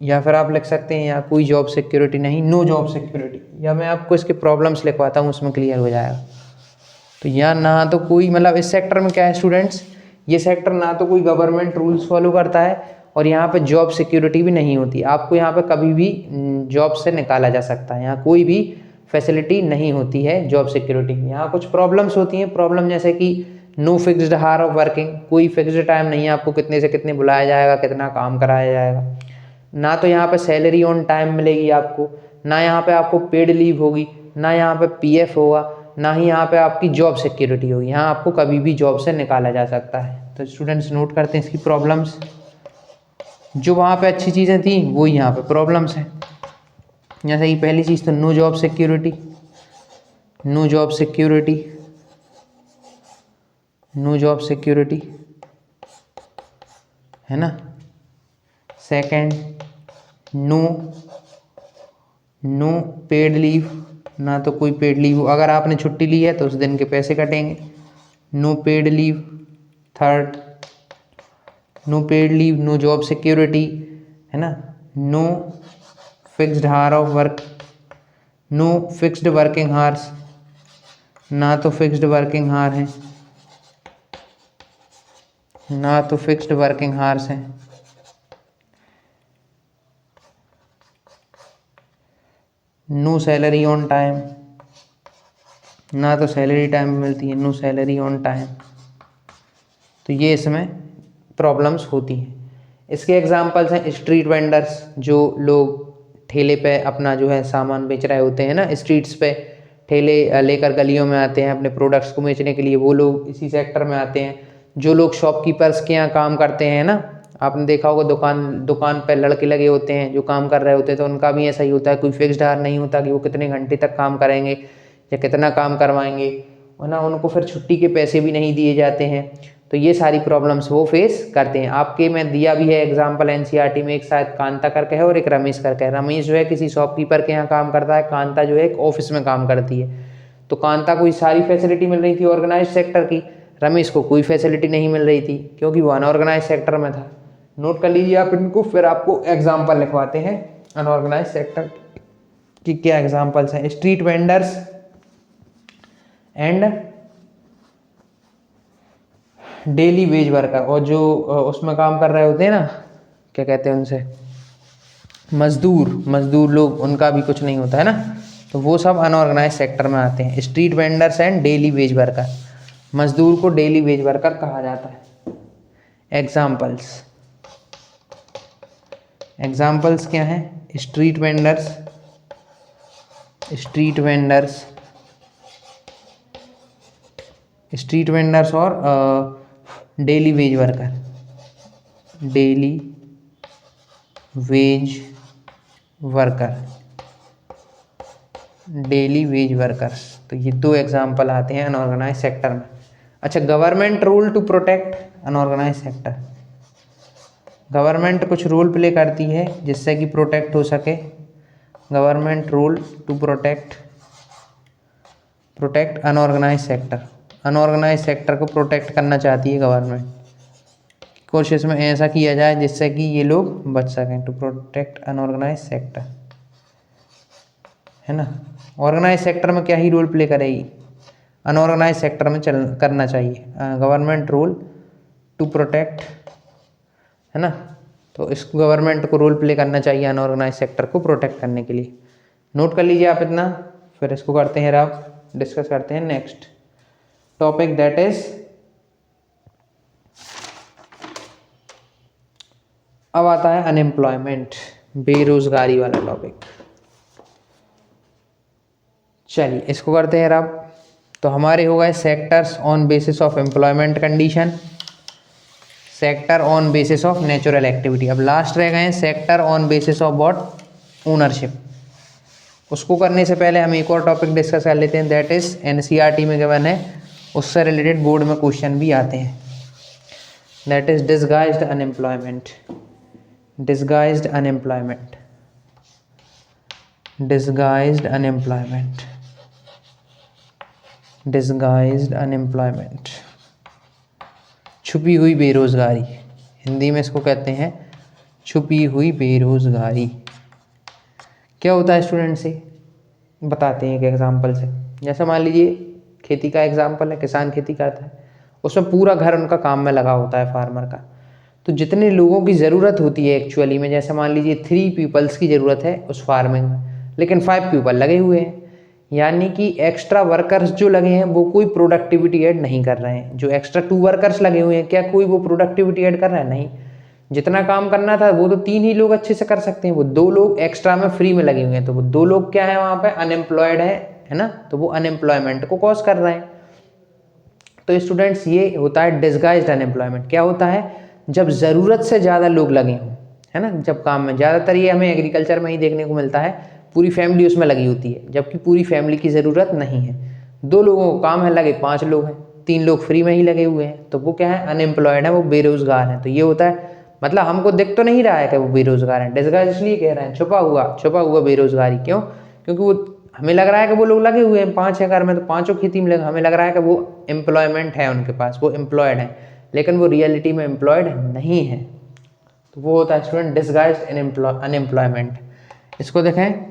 या फिर आप लिख सकते हैं यहाँ कोई जॉब सिक्योरिटी नहीं, नो जॉब सिक्योरिटी, या मैं आपको इसके प्रॉब्लम्स लिखवाता हूँ उसमें क्लियर हो जाएगा। तो यहाँ ना तो कोई, मतलब इस सेक्टर में क्या है स्टूडेंट्स, ये सेक्टर ना तो कोई गवर्नमेंट रूल्स फॉलो करता है और यहाँ पे जॉब सिक्योरिटी भी नहीं होती, आपको यहाँ पे कभी भी जॉब से निकाला जा सकता है, यहाँ कोई भी फैसिलिटी नहीं होती है जॉब सिक्योरिटी की। यहाँ कुछ प्रॉब्लम्स होती हैं, प्रॉब्लम जैसे कि no fixed hour of working, कोई फिक्स्ड टाइम नहीं है आपको कितने से कितने बुलाया जाएगा, कितना काम कराया जाएगा, ना तो यहाँ पे सैलरी ऑन टाइम मिलेगी आपको, ना यहाँ पे आपको पेड लीव होगी, ना यहाँ पे पीएफ होगा, ना ही यहाँ पे आपकी जॉब सिक्योरिटी होगी, यहाँ आपको कभी भी जॉब से निकाला जा सकता है। तो स्टूडेंट्स नोट करते हैं इसकी प्रॉब्लम्स, जो वहाँ पे अच्छी चीज़ें थी वो यहाँ पे प्रॉब्लम्स हैं। जैसे कि पहली चीज़ तो no job security, no job security, no job security, है ना। सेकंड, नो पेड लीव, ना तो कोई पेड लीव हो, अगर आपने छुट्टी ली है तो उस दिन के पैसे कटेंगे, no paid leave. Third, no paid leave, no job security, है ना, no fixed hour of work, no fixed working hours, ना तो फिक्स्ड वर्किंग हार है, ना तो फिक्स्ड वर्किंग हार्स हैं। नो सैलरी ऑन टाइम, ना तो सैलरी टाइम मिलती है, नो सैलरी ऑन टाइम। तो ये इसमें प्रॉब्लम्स होती हैं। इसके एग्जांपल्स हैं स्ट्रीट वेंडर्स, जो लोग ठेले पे अपना जो है सामान बेच रहे होते हैं ना, स्ट्रीट्स पे ठेले लेकर गलियों में आते हैं अपने प्रोडक्ट्स को बेचने के लिए, वो लोग इसी सेक्टर में आते हैं। जो लोग शॉपकीपर्स के यहाँ काम करते हैं ना, आपने देखा होगा दुकान पर लड़के लगे होते हैं जो काम कर रहे होते हैं, तो उनका भी ऐसा ही होता है, कोई फिक्स्ड आवर नहीं होता कि वो कितने घंटे तक काम करेंगे या कितना काम करवाएंगे, और ना उनको फिर छुट्टी के पैसे भी नहीं दिए जाते हैं। तो ये सारी प्रॉब्लम्स वो फेस करते हैं। आपके में दिया भी है एग्जाम्पल एनसीईआरटी में, एक शायद कांता करके है और एक रमेश करके है। रमेश जो है किसी शॉपकीपर के यहाँ काम करता है, कांता जो है एक ऑफिस में काम करती है। तो कांता को सारी फैसिलिटी मिल रही थी ऑर्गेनाइज सेक्टर की, रमेश को कोई फैसिलिटी नहीं मिल रही थी क्योंकि वो अनऑर्गेनाइज सेक्टर में था। नोट कर लीजिए आप इनको, फिर आपको एग्जाम्पल लिखवाते हैं अनऑर्गेनाइज सेक्टर की। क्या एग्जाम्पल्स हैं? Street vendors and daily veg worker, और जो उसमें काम कर रहे होते हैं ना, क्या कहते हैं उनसे, मजदूर लोग, उनका भी कुछ नहीं होता है ना, तो वो सब अनऑर्गेनाइज सेक्टर में आते हैं। Street vendors and daily veg worker, मजदूर को डेली वेज वर्कर कहा जाता है। एग्जाम्पल्स क्या हैं? स्ट्रीट वेंडर्स और डेली वेज वर्कर्स, तो ये दो एग्जाम्पल आते हैं अनऑर्गेनाइज सेक्टर में। अच्छा, government rule to protect unorganise sector, government कुछ रोल प्ले करती है जिससे कि प्रोटेक्ट हो सके। Government rule to protect unorganise sector, unorganise sector को प्रोटेक्ट करना चाहती है गवर्नमेंट। कोशिश में ऐसा किया जाए जिससे कि ये लोग बच सकें, टू प्रोटेक्ट अनऑर्गेनाइज सेक्टर, है ना। ऑर्गेनाइज सेक्टर में क्या ही रोल प्ले करेगी, अनऑर्गेनाइज सेक्टर में करना चाहिए। गवर्नमेंट रूल टू प्रोटेक्ट, है ना, तो इस गवर्नमेंट को रोल प्ले करना चाहिए अनऑर्गेनाइज सेक्टर को प्रोटेक्ट करने के लिए। नोट कर लीजिए आप इतना, फिर इसको करते हैं आप डिस्कस करते हैं नेक्स्ट टॉपिक, दैट इज, अब आता है अनएम्प्लॉयमेंट, बेरोजगारी वाला टॉपिक। चलिए इसको करते हैं अब। तो हमारे हो गए sectors on basis of employment condition, sector on basis of natural activity. अब लास्ट रह गए हैं sector on basis of what, ownership. उसको करने से पहले हम एक और टॉपिक डिस्कस कर लेते हैं, दैट इज एनसीईआरटी में गिवन है, उससे रिलेटेड बोर्ड में क्वेश्चन भी आते हैं, that is disguised unemployment. Disguised unemployment, छुपी हुई बेरोजगारी, हिंदी में इसको कहते हैं छुपी हुई बेरोजगारी। क्या होता है स्टूडेंट से बताते हैं एक एग्जांपल से। जैसे मान लीजिए खेती का एग्जांपल है, किसान खेती करता है, उसमें पूरा घर उनका काम में लगा होता है फार्मर का। तो जितने लोगों की ज़रूरत होती है एक्चुअली में, जैसे मान लीजिए 3 पीपल्स की ज़रूरत है उस फार्मिंग में, लेकिन 5 पीपल लगे हुए हैं, यानी कि एक्स्ट्रा वर्कर्स जो लगे हैं वो कोई प्रोडक्टिविटी ऐड नहीं कर रहे हैं। जो एक्स्ट्रा 2 वर्कर्स लगे हुए हैं, क्या कोई वो प्रोडक्टिविटी ऐड कर रहा है? नहीं। जितना काम करना था वो तो 3 ही लोग अच्छे से कर सकते हैं, वो 2 लोग एक्स्ट्रा में फ्री में लगे हुए हैं, तो वो 2 लोग क्या है वहाँ पे, अनएम्प्लॉयड है ना, तो वो अनएम्प्लॉयमेंट को कॉज कर रहे हैं। तो स्टूडेंट्स ये होता है डिसगाइज्ड अनएम्प्लॉयमेंट। क्या होता है? जब ज़रूरत से ज़्यादा लोग लगे हों, है ना, जब काम में, ज़्यादातर ये हमें एग्रीकल्चर में ही देखने को मिलता है, पूरी फैमिली उसमें लगी होती है, जबकि पूरी फैमिली की ज़रूरत नहीं है। 2 लोगों को काम है, लगे 5 लोग हैं, 3 लोग फ्री में ही लगे हुए हैं, तो वो क्या है, अनएम्प्लॉयड है, वो बेरोजगार हैं। तो ये होता है, मतलब हमको दिख तो नहीं रहा है कि वो बेरोजगार हैं, डिसगाइज इसलिए कह रहे हैं, छुपा हुआ बेरोजगारी। क्यों? क्योंकि वो हमें लग रहा है कि वो लोग लगे हुए हैं, 5 है घर में, तो 5 खेती में लगे, हमें लग रहा है कि वो एम्प्लॉयमेंट है उनके पास, वो एम्प्लॉयड है, लेकिन वो रियलिटी में एम्प्लॉयड नहीं है। तो वो होता है स्टूडेंट डिसगाइज्ड अनएम्प्लॉयमेंट। इसको देखें,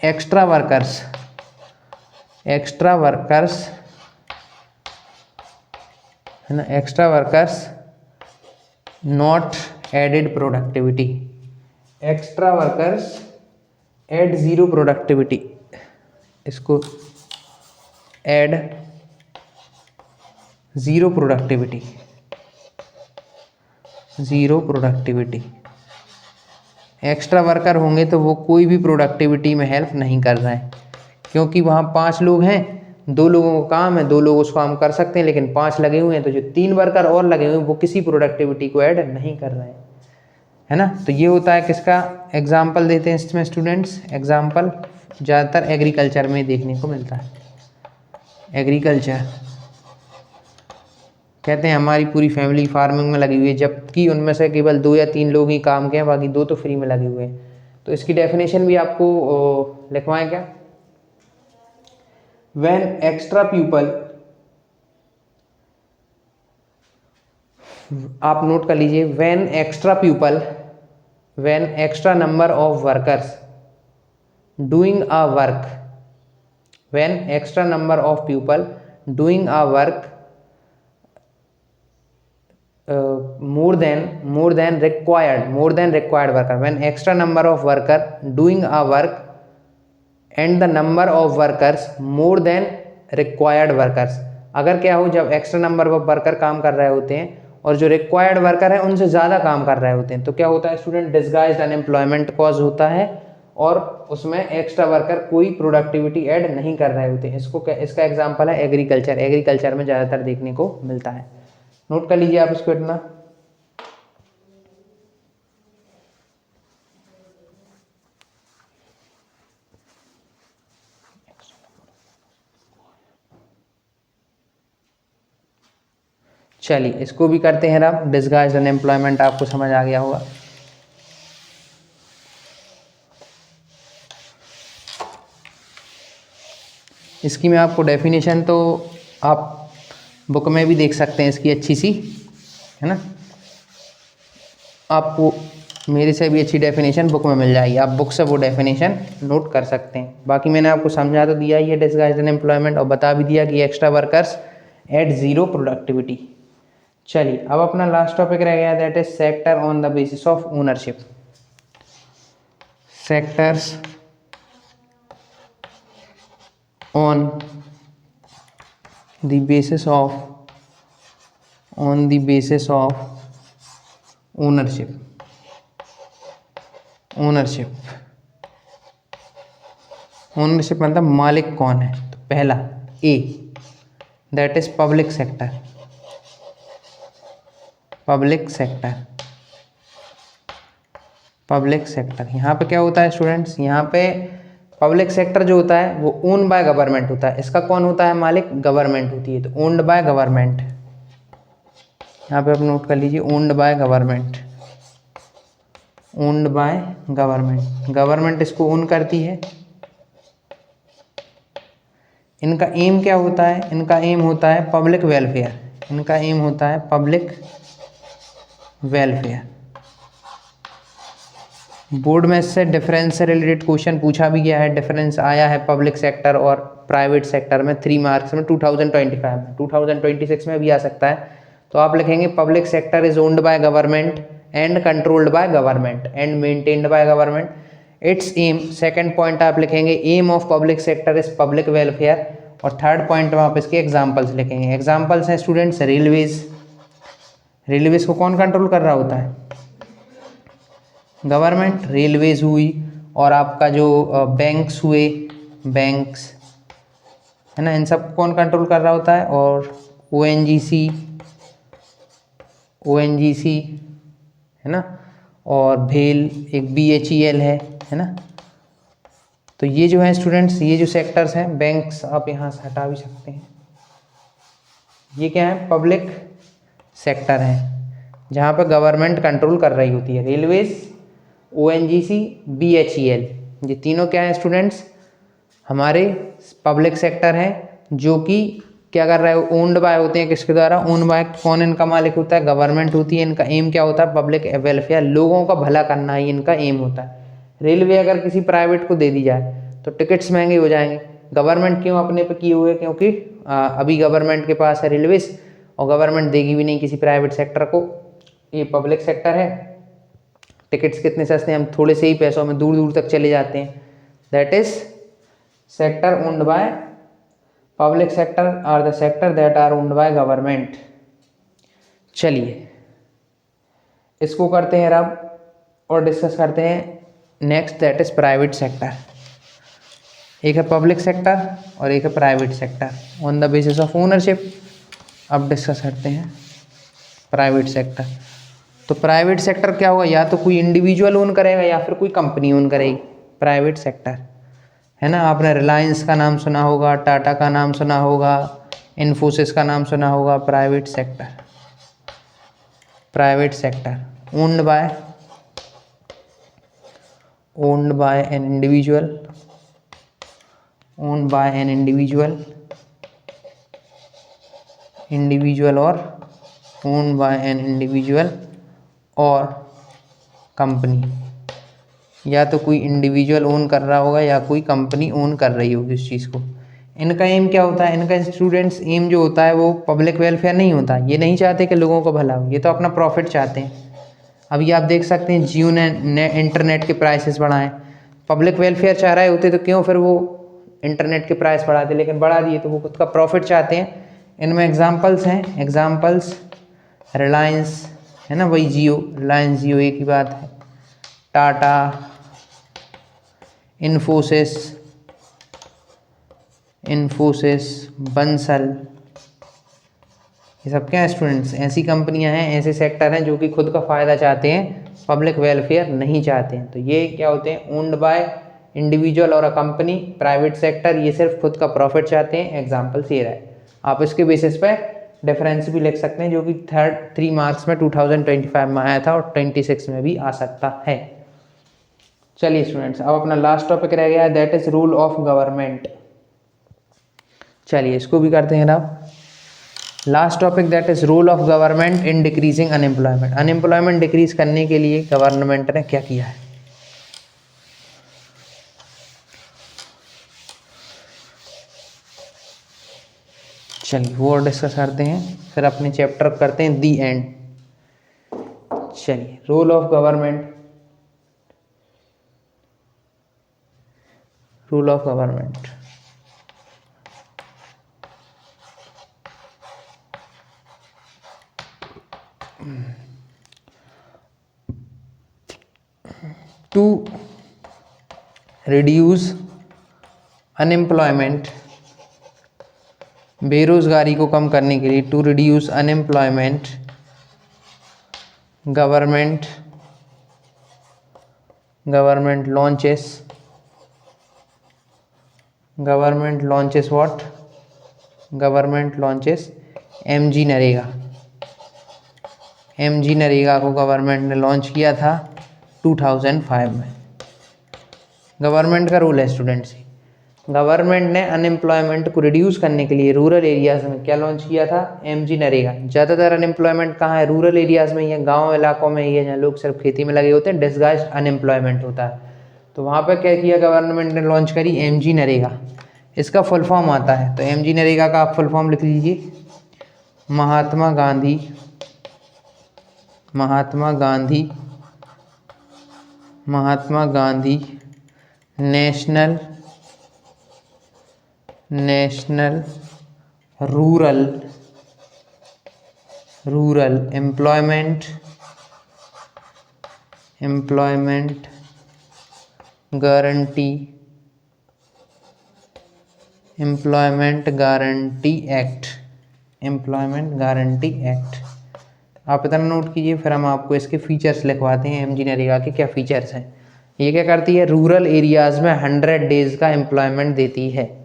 एक्स्ट्रा वर्कर्स है ना, extra workers not added productivity, extra workers add 0 productivity, इसको एड 0 प्रोडक्टिविटी, एक्स्ट्रा वर्कर होंगे तो वो कोई भी प्रोडक्टिविटी में हेल्प नहीं कर रहे हैं, क्योंकि वहाँ 5 लोग हैं, 2 लोगों का काम है, 2 लोग उस काम कर सकते हैं, लेकिन 5 लगे हुए हैं, तो जो 3 वर्कर और लगे हुए हैं वो किसी प्रोडक्टिविटी को ऐड नहीं कर रहे हैं, है ना। तो ये होता है किसका एग्जाम्पल देते हैं इसमें स्टूडेंट्स, एग्जाम्पल ज़्यादातर एग्रीकल्चर में देखने को मिलता है। एग्रीकल्चर कहते हैं हमारी पूरी फैमिली फार्मिंग में लगी हुई है, जबकि उनमें से केवल 2 या 3 लोग ही काम के हैं, बाकी 2 तो फ्री में लगे हुए हैं। तो इसकी डेफिनेशन भी आपको लिखवाएं क्या, व्हेन एक्स्ट्रा पीपल, आप नोट कर लीजिए, when extra people, when extra number of workers doing a work, when extra number of people doing a work more than required worker, when extra number of worker doing a work and the number of workers more than required workers, अगर क्या हो जब extra number of worker काम कर रहे होते हैं और जो रिक्वायर्ड वर्कर है उनसे ज़्यादा काम कर रहे होते हैं, तो क्या होता है स्टूडेंट, डिसगाइज्ड अनएम्प्लॉयमेंट कॉज होता है और उसमें एक्स्ट्रा वर्कर कोई प्रोडक्टिविटी ऐड नहीं कर रहे होते हैं। इसका एग्जाम्पल है एग्रीकल्चर, एग्रीकल्चर में ज़्यादातर देखने को मिलता है। नोट कर लीजिए आप इसको इतना। चलिए इसको भी करते हैं अब, डिसगाइज्ड अनएम्प्लॉयमेंट आपको समझ आ गया होगा। इसकी मैं आपको डेफिनेशन तो आप बुक में भी देख सकते हैं इसकी अच्छी सी, है ना, आपको मेरे से भी अच्छी डेफिनेशन बुक में मिल जाएगी, आप बुक से वो डेफिनेशन नोट कर सकते हैं। बाकी मैंने आपको समझा तो दिया ही है डिसगाइज्ड अनएम्प्लॉयमेंट, और बता भी दिया कि extra workers at zero productivity. चलिए अब अपना लास्ट टॉपिक रह गया, that is sector on the basis of ownership. Sectors on the basis of ownership. Ownership मतलब मालिक कौन है, तो पहला A, that is public sector. Public sector यहाँ पे क्या होता है स्टूडेंट्स, यहाँ पे पब्लिक सेक्टर जो होता है वो ओन बाय गवर्नमेंट होता है। इसका कौन होता है मालिक, गवर्नमेंट होती है, तो ओन्ड बाय गवर्नमेंट। यहाँ पे आप नोट कर लीजिए, ओन्ड बाय गवर्नमेंट। गवर्नमेंट इसको ओन करती है। इनका एम क्या होता है, इनका एम होता है पब्लिक वेलफेयर। बोर्ड में इससे डिफरेंस से रिलेटेड क्वेश्चन पूछा भी गया है, डिफरेंस आया है पब्लिक सेक्टर और प्राइवेट सेक्टर में 3 मार्क्स में 2025 में, 2026 में भी आ सकता है। तो आप लिखेंगे public sector is owned by government and controlled by government and maintained by government. It's aim, second point आप लिखेंगे aim of public sector is public welfare, और थर्ड पॉइंट में आप इसके एग्जाम्पल्स लिखेंगे। एग्जाम्पल्स हैं स्टूडेंट्स रेलवेज को कौन कंट्रोल कर रहा होता है, गवर्नमेंट, रेलवेज हुई, और आपका जो बैंक्स हुए, बैंक्स, है ना, इन सब कौन कंट्रोल कर रहा होता है, और ओएनजीसी है ना, और भेल एक बीएचईएल है ना। तो ये जो है स्टूडेंट्स, ये जो सेक्टर्स हैं, बैंक्स आप यहाँ से हटा भी सकते हैं, ये क्या है पब्लिक सेक्टर है जहाँ पर गवर्नमेंट कंट्रोल कर रही होती है। रेलवेज, ओएनजीसी, बीएचईएल, ये तीनों क्या है स्टूडेंट्स, हमारे पब्लिक सेक्टर हैं, जो कि क्या कर रहा है, ओन्ड बाय होते हैं। किसके द्वारा ओन्ड बाय, कौन इनका मालिक होता है, गवर्नमेंट होती है। इनका एम क्या होता है, पब्लिक वेलफेयर, लोगों का भला करना ही इनका एम होता है। रेलवे अगर किसी प्राइवेट को दे दी जाए तो टिकट्स महंगे हो जाएंगे। गवर्नमेंट क्यों अपने पे किए हुए, क्योंकि अभी गवर्नमेंट के पास है रेलवेज, और गवर्नमेंट देगी भी नहीं किसी प्राइवेट सेक्टर को। ये पब्लिक सेक्टर है, टिकट्स कितने सस्ते हैं, हम थोड़े से ही पैसों में दूर दूर तक चले जाते हैं। That is sector owned by, public sector are the sector that are owned by government. चलिए इसको करते हैं अब और डिस्कस करते हैं next, that is private sector. एक है पब्लिक सेक्टर और एक है private sector. On the basis of ownership अब डिस्कस करते हैं प्राइवेट सेक्टर। तो प्राइवेट सेक्टर क्या होगा, या तो कोई इंडिविजुअल ओन करेगा या फिर कोई कंपनी ओन करेगी प्राइवेट सेक्टर, है ना। आपने रिलायंस का नाम सुना होगा, टाटा का नाम सुना होगा, इन्फोसिस का नाम सुना होगा। Private sector, private sector owned bye an individual, owned by an individual और ओन्ड बाय एन इंडिविजुअल और कंपनी। या तो कोई इंडिविजुअल ओन कर रहा होगा या कोई कंपनी ओन कर रही होगी उस चीज़ को। इनका एम क्या होता है, इनका स्टूडेंट्स एम जो होता है वो पब्लिक वेलफेयर नहीं होता। ये नहीं चाहते कि लोगों को भला हो, ये तो अपना प्रॉफिट चाहते हैं। अभी आप देख सकते हैं जियो ने इंटरनेट के प्राइसेस बढ़ाएं। पब्लिक वेलफेयर चाह रहे होते तो क्यों फिर वो इंटरनेट के प्राइस बढ़ाते, लेकिन बढ़ा दिए तो वो खुद का प्रॉफिट चाहते हैं। इनमें एग्जाम्पल्स हैं, एग्जाम्पल्स रिलायंस, है ना, वही जियो, रिलायंस जियो एक ही बात है, टाटा, इन्फोसिस, बंसल, ये सब क्या है स्टूडेंट्स, ऐसी कंपनियां हैं, ऐसे सेक्टर हैं जो कि खुद का फ़ायदा चाहते हैं, पब्लिक वेलफेयर नहीं चाहते हैं। तो ये क्या होते हैं, ओन्ड बाय इंडिविजुअल और अ कंपनी। प्राइवेट सेक्टर ये सिर्फ खुद का प्रॉफिट चाहते हैं। एग्जाम्पल्स ये रहे, आप इसके बेसिस पे डिफरेंस भी लिख सकते हैं, जो कि 3 मार्क्स में 2025 में आया था और 26 में भी आ सकता है। चलिए स्टूडेंट्स, अब अपना लास्ट टॉपिक रह गया है, that is rule of government. चलिए इसको भी करते हैं ना। Last topic that is rule of government in decreasing unemployment. Unemployment decrease करने के लिए गवर्नमेंट ने क्या किया है। चलिए वो और डिस्कस करते हैं, फिर अपने चैप्टर करते हैं दी एंड। चलिए rule of government, rule of government. To reduce unemployment, बेरोजगारी को कम करने के लिए, to reduce unemployment government launches what, government launches MG NREGA. MG NREGA को गवर्नमेंट ने लॉन्च किया था 2005 में। गवर्नमेंट का रूल है स्टूडेंट्स, गवर्नमेंट ने अनएम्प्लॉयमेंट को रिड्यूस करने के लिए रूरल एरियाज़ में क्या लॉन्च किया था, एमजी नरेगा। ज़्यादातर अनएम्प्लॉयमेंट कहाँ है, रूरल एरियाज़ में ही है, गाँव इलाकों में ही है, जहाँ लोग सिर्फ खेती में लगे होते हैं, डिस्गाइज्ड अनएम्प्लॉयमेंट होता है। तो वहाँ पर क्या किया गवर्नमेंट ने, लॉन्च करी एमजी नरेगा। इसका फुल फॉर्म आता है, तो एमजी नरेगा का आप फुल फॉर्म लिख लीजिए, Mahatma Gandhi national rural employment guarantee act. आप इतना नोट कीजिए, फिर हम आपको इसके फीचर्स लिखवाते हैं, एमजी नरेगा के क्या फीचर्स हैं। ये क्या करती है, रूरल एरियाज़ में 100 डेज़ का एम्प्लॉयमेंट देती है।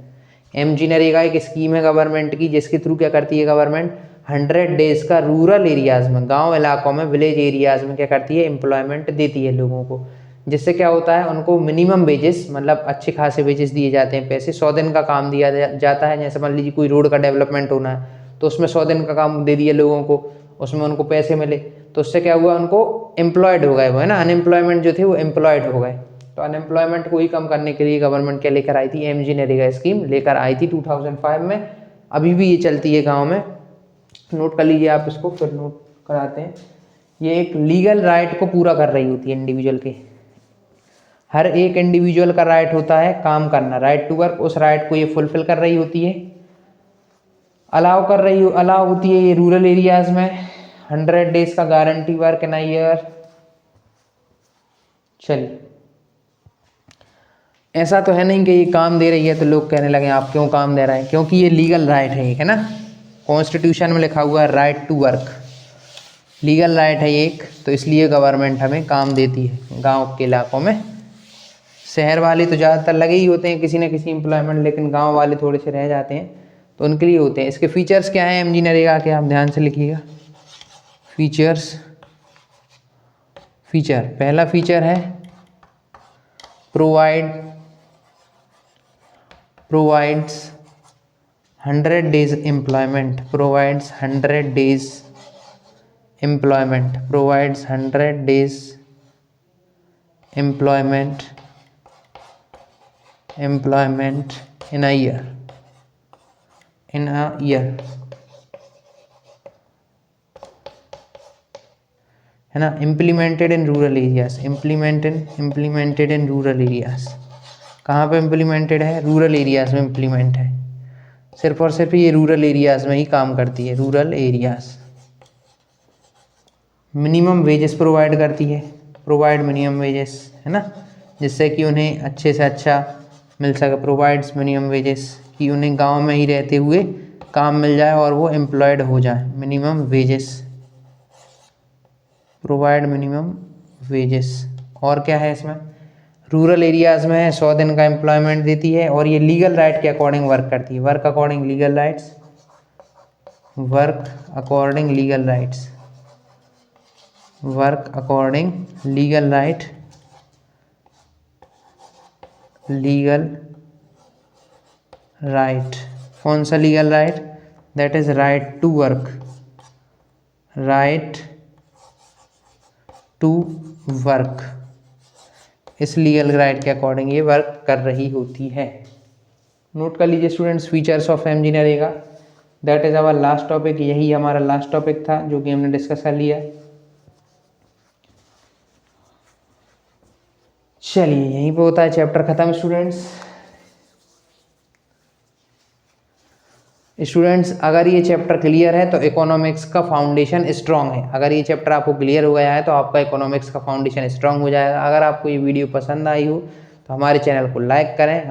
एमजी नरेगा एक स्कीम है गवर्नमेंट की, जिसके थ्रू क्या करती है गवर्नमेंट, 100 डेज़ का रूरल एरियाज़ में, गांव इलाकों में, विलेज एरियाज़ में क्या करती है, एम्प्लॉयमेंट देती है लोगों को। जिससे क्या होता है, उनको मिनिमम वेजेस, मतलब अच्छे खासे वेजेस दिए जाते हैं, पैसे 100 दिन का काम दिया जाता है। जैसे मान लीजिए कोई रोड का डेवलपमेंट होना है, तो उसमें 100 दिन का काम दे दिया लोगों को, उसमें उनको पैसे मिले, तो उससे क्या हुआ, उनको एम्प्लॉयड हो गए वो, है ना, अनएम्प्लॉयमेंट जो थे वो एम्प्लॉयड हो गए। तो अनएम्प्लॉयमेंट को ही कम करने के लिए गवर्नमेंट क्या लेकर आई थी, एमजी नरेगा स्कीम लेकर आई थी 2005 में। अभी भी ये चलती है गाँव में, नोट कर लीजिए आप इसको, फिर नोट कराते हैं। ये एक लीगल राइट को पूरा कर रही होती है इंडिविजुअल के, हर एक इंडिविजुअल का राइट होता है काम करना, राइट टू वर्क, उस राइट को ये फुलफिल कर रही होती है, अलाउ होती है ये रूरल एरियाज में 100 डेज का guarantee work in a year. चलिए ऐसा तो है नहीं कि ये काम दे रही है तो लोग कहने लगे आप क्यों काम दे रहे हैं, क्योंकि ये लीगल राइट है एक, है ना। कॉन्स्टिट्यूशन में लिखा हुआ है right to work, legal right है एक, तो इसलिए गवर्नमेंट हमें काम देती है गांव के इलाकों में। शहर वाले तो ज़्यादातर लगे ही होते हैं किसी न किसी एम्प्लॉयमेंट, लेकिन गांव वाले थोड़े से रह जाते हैं तो उनके लिए होते हैं। इसके फीचर्स क्या हैं एमजी नरेगा के, आप ध्यान से लिखिएगा। फीचर्स, फीचर, पहला फीचर है provides 100 days employment, provides 100 days employment, provides 100 days employment in a year, है ना। Implemented in rural areas, implemented in rural areas, कहाँ पे इम्प्लीमेंटेड है, रूरल एरियाज में इम्प्लीमेंट है, सिर्फ और सिर्फ ये रूरल एरियाज में ही काम करती है, rural areas. Minimum wages provide करती है, प्रोवाइड मिनिमम वेजेस, है ना, जिससे कि उन्हें अच्छे से अच्छा मिल सके। प्रोवाइड्स मिनिमम वेजेस, कि उन्हें गांव में ही रहते हुए काम मिल जाए और वो एम्प्लॉयड हो जाए। Minimum wages, provide minimum wages. और क्या है इसमें, रूरल एरियाज़ में है 100 दिन का एम्प्लॉयमेंट देती है, और ये लीगल राइट के अकॉर्डिंग वर्क करती है, work according legal rights, work according legal rights, work according legal right, legal right. कौन सा legal right, that is right to work, right to work. इस लीगल राइट के अकॉर्डिंग ये work कर रही होती है। नोट कर लीजिए students, features of MG NREGA, that is our last topic. यही हमारा लास्ट टॉपिक था जो कि हमने डिस्कस कर लिया। चलिए यहीं पे होता है चैप्टर खत्म स्टूडेंट्स। अगर ये चैप्टर क्लियर है तो इकोनॉमिक्स का फाउंडेशन स्ट्रांग है। अगर ये चैप्टर आपको क्लियर हो गया है तो आपका इकोनॉमिक्स का फाउंडेशन स्ट्रांग हो जाएगा। अगर आपको ये वीडियो पसंद आई हो तो हमारे चैनल को लाइक करें,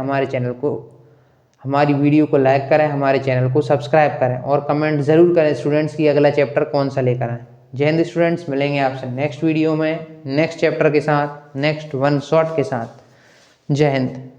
हमारी वीडियो को लाइक करें, हमारे चैनल को सब्सक्राइब करें और कमेंट ज़रूर करें स्टूडेंट्स कि अगला चैप्टर कौन सा लेकर आएँ। जय हिंद स्टूडेंट्स, मिलेंगे आपसे नेक्स्ट वीडियो में नेक्स्ट चैप्टर के साथ, नेक्स्ट वन शॉट के साथ। जय हिंद।